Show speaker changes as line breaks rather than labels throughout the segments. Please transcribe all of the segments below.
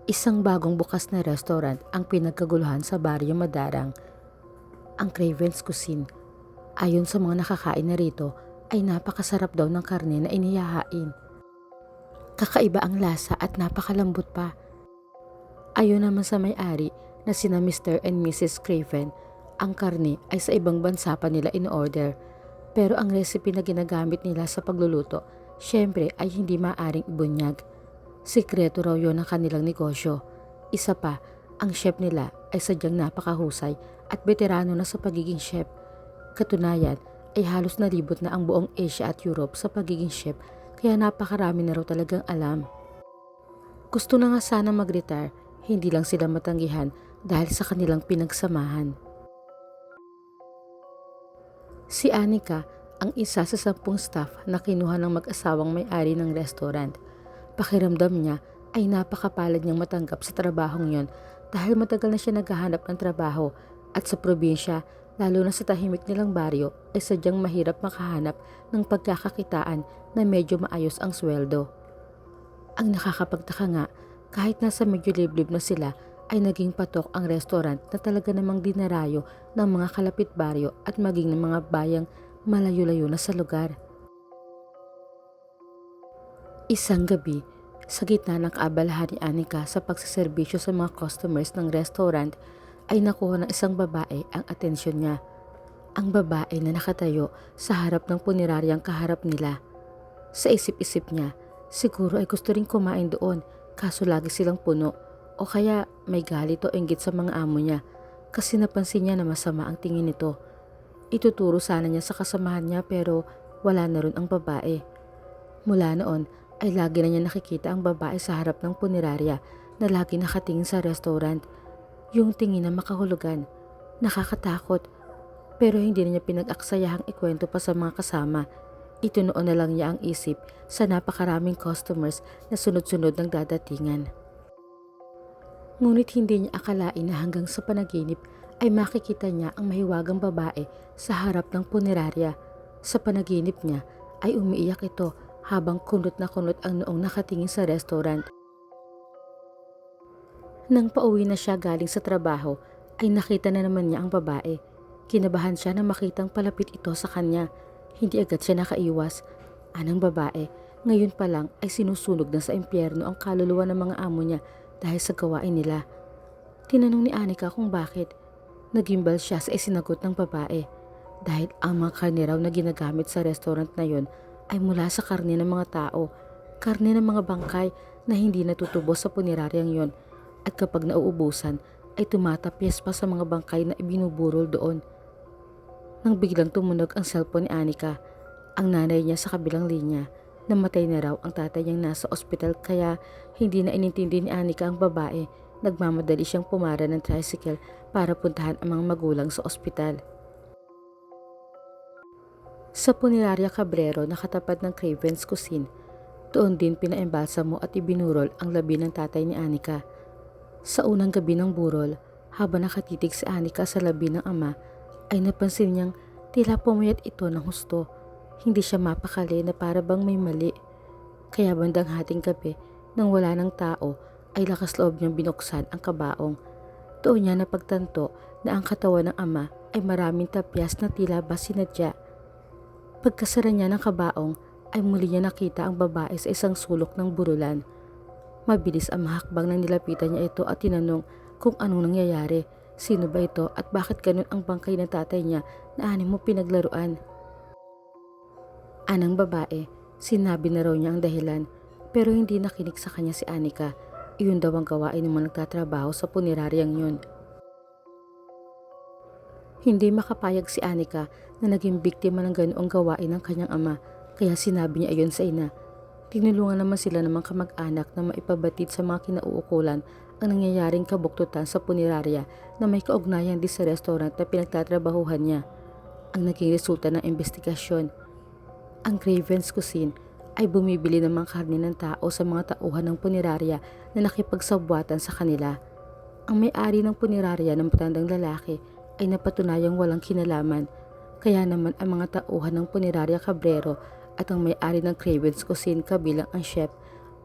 Isang bagong bukas na restaurant ang pinagkaguluhan sa Baryo Madarang, ang Craven's Cuisine. Ayon sa mga nakakain na rito, ay napakasarap daw ng karne na inihahain. Kakaiba ang lasa at napakalambot pa. Ayon naman sa may-ari na sina Mr. and Mrs. Craven, ang karne ay sa ibang bansa pa nila in-order. Pero ang recipe na ginagamit nila sa pagluluto, syempre ay hindi maaring ibunyag. Sikreto raw yun ng kanilang negosyo. Isa pa, ang chef nila ay sadyang napakahusay at veterano na sa pagiging chef. Katunayan ay halos nalibot na ang buong Asia at Europe sa pagiging chef, kaya napakarami na raw talagang alam. Gusto na nga sana mag-retire, hindi lang sila matanggihan dahil sa kanilang pinagsamahan. Si Anika ang isa sa 10 staff na kinuha ng mag-asawang may-ari ng restaurant. Pakiramdam niya ay napakapalad niyang matanggap sa trabahong yon dahil matagal na siya naghahanap ng trabaho at sa probinsya, lalo na sa tahimik nilang baryo, ay sadyang mahirap makahanap ng pagkakakitaan na medyo maayos ang sweldo. Ang nakakapagtaka nga, kahit nasa medyo liblib na sila, ay naging patok ang restaurant na talaga namang dinarayo ng mga kalapit baryo at maging ng mga bayang malayo-layo na sa lugar. Isang gabi, sa gitna ng kaabalahan ni Anika sa pagsaserbisyo sa mga customers ng restaurant, ay nakuha ng isang babae ang atensyon niya. Ang babae na nakatayo sa harap ng puneraryang kaharap nila. Sa isip-isip niya, siguro ay gusto ring kumain doon kaso lagi silang puno o kaya may galit o inggit sa mga amo niya kasi napansin niya na masama ang tingin nito. Ituturo sana niya sa kasamahan niya pero wala na rin ang babae. Mula noon ay lagi na niya nakikita ang babae sa harap ng punerarya na lagi nakatingin sa restaurant. Yung tingin na makahulugan, nakakatakot, pero hindi na niya pinag-aksayahang ikwento pa sa mga kasama. Itunoon na lang niya ang isip sa napakaraming customers na sunod-sunod ng dadatingan. Ngunit hindi niya akalain na hanggang sa panaginip ay makikita niya ang mahiwagang babae sa harap ng punerarya. Sa panaginip niya ay umiiyak ito habang kunot na kunot ang noong nakatingin sa restaurant. Nang pauwi na siya galing sa trabaho, ay nakita na naman niya ang babae. Kinabahan siya na makitang palapit ito sa kanya. Hindi agad siya nakaiwas. Anang babae, ngayon pa lang ay sinusunog na sa impyerno ang kaluluwa ng mga amo niya dahil sa gawain nila. Tinanong ni Anika kung bakit. Nagimbal siya sa isinagot ng babae. Dahil ang mga karne raw na ginagamit sa restaurant na yon ay mula sa karne ng mga tao, karne ng mga bangkay na hindi natutubos sa puneraryang yon at kapag nauubusan ay tumatapyas pa sa mga bangkay na ibinuburol doon. Nang biglang tumunog ang cellphone ni Anika, ang nanay niya sa kabilang linya, namatay na raw ang tatay niyang nasa ospital kaya hindi na inintindi ni Anika ang babae. Nagmamadali siyang pumara ng tricycle para puntahan ang mga magulang sa ospital. Sa Punerarya Cabrero na katapat ng Craven's Cuisine, doon din pinaembalsamo at ibinurol ang labi ng tatay ni Anika. Sa unang gabi ng burol, habang nakatitig si Anika sa labi ng ama, ay napansin niyang tila pumayat ito ng husto. Hindi siya mapakali na para bang may mali. Kaya bandang hating gabi, nang wala ng tao, ay lakas loob niyang binuksan ang kabaong. Doon niya napagtanto na ang katawan ng ama ay maraming tapyas na tila ba sinadya. Pagkasara niya ng kabaong ay muli niya nakita ang babae sa isang sulok ng burulan. Mabilis ang mahakbang nang nilapitan niya ito at tinanong kung anong nangyayari, sino ba ito at bakit ganun ang bangkay ng tatay niya na anim mo pinaglaruan. Anang babae, sinabi na raw niya ang dahilan pero hindi nakinig sa kanya si Anika. Iyon daw ang gawain ng mga nagtatrabaho sa puneraryang yun. Hindi makapayag si Anika na naging biktima ng ganoong gawain ng kanyang ama, kaya sinabi niya ayon sa ina. Tinulungan naman sila ng mga kamag-anak na maipabatid sa mga kinauukulan ang nangyayaring kabuktutan sa punerarya na may kaugnayan din sa restaurant na pinagtatrabahuhan niya. Ang naging resulta ng investigasyon, ang Craven's Cuisine ay bumibili ng mga karne ng tao sa mga tauhan ng punerarya na nakipagsabwatan sa kanila. Ang may-ari ng punerarya ng matandang lalaki ay napatunayang walang kinalaman, kaya naman ang mga tauhan ng Punerarya Cabrero at ang may-ari ng Craven's Cuisine kabilang ang chef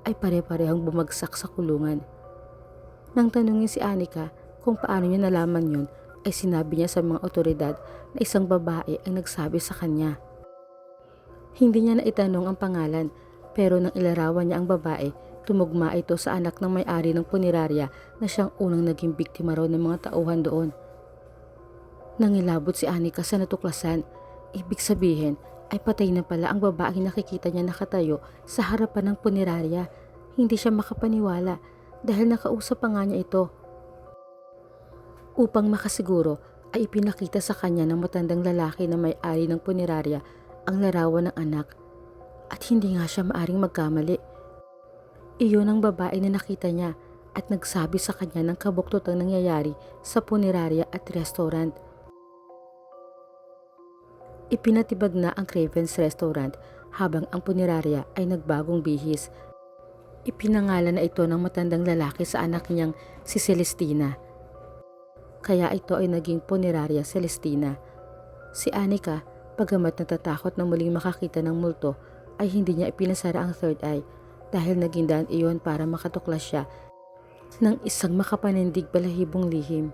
ay pare-parehong bumagsak sa kulungan. Nang tanungin si Anika kung paano niya nalaman yun, ay sinabi niya sa mga otoridad na isang babae ang nagsabi sa kanya. Hindi niya naitanong ang pangalan, pero nang ilarawan niya ang babae, tumugma ito sa anak ng may-ari ng punerarya na siyang unang naging biktima raw ng mga tauhan doon. Nangilabot si Anika sa natuklasan. Ibig sabihin ay patay na pala ang babaeng nakikita niya nakatayo sa harapan ng punerarya. Hindi siya makapaniwala dahil nakausap pa nga niya ito. Upang makasiguro ay ipinakita sa kanya ng matandang lalaki na may-ari ng punerarya ang larawan ng anak. At hindi nga siya maaring magkamali. Iyon ang babae na nakita niya at nagsabi sa kanya ng kabuktutang nangyayari sa punerarya at restaurant. Ipinatibag na ang Craven's Restaurant habang ang punerarya ay nagbagong bihis. Ipinangalan na ito ng matandang lalaki sa anak niyang si Celestina. Kaya ito ay naging punerarya Celestina. Si Anika, bagamat natatakot na muling makakita ng multo, ay hindi niya ipinasara ang third eye dahil naging daan iyon para makatuklas siya ng isang makapanindig balahibong lihim.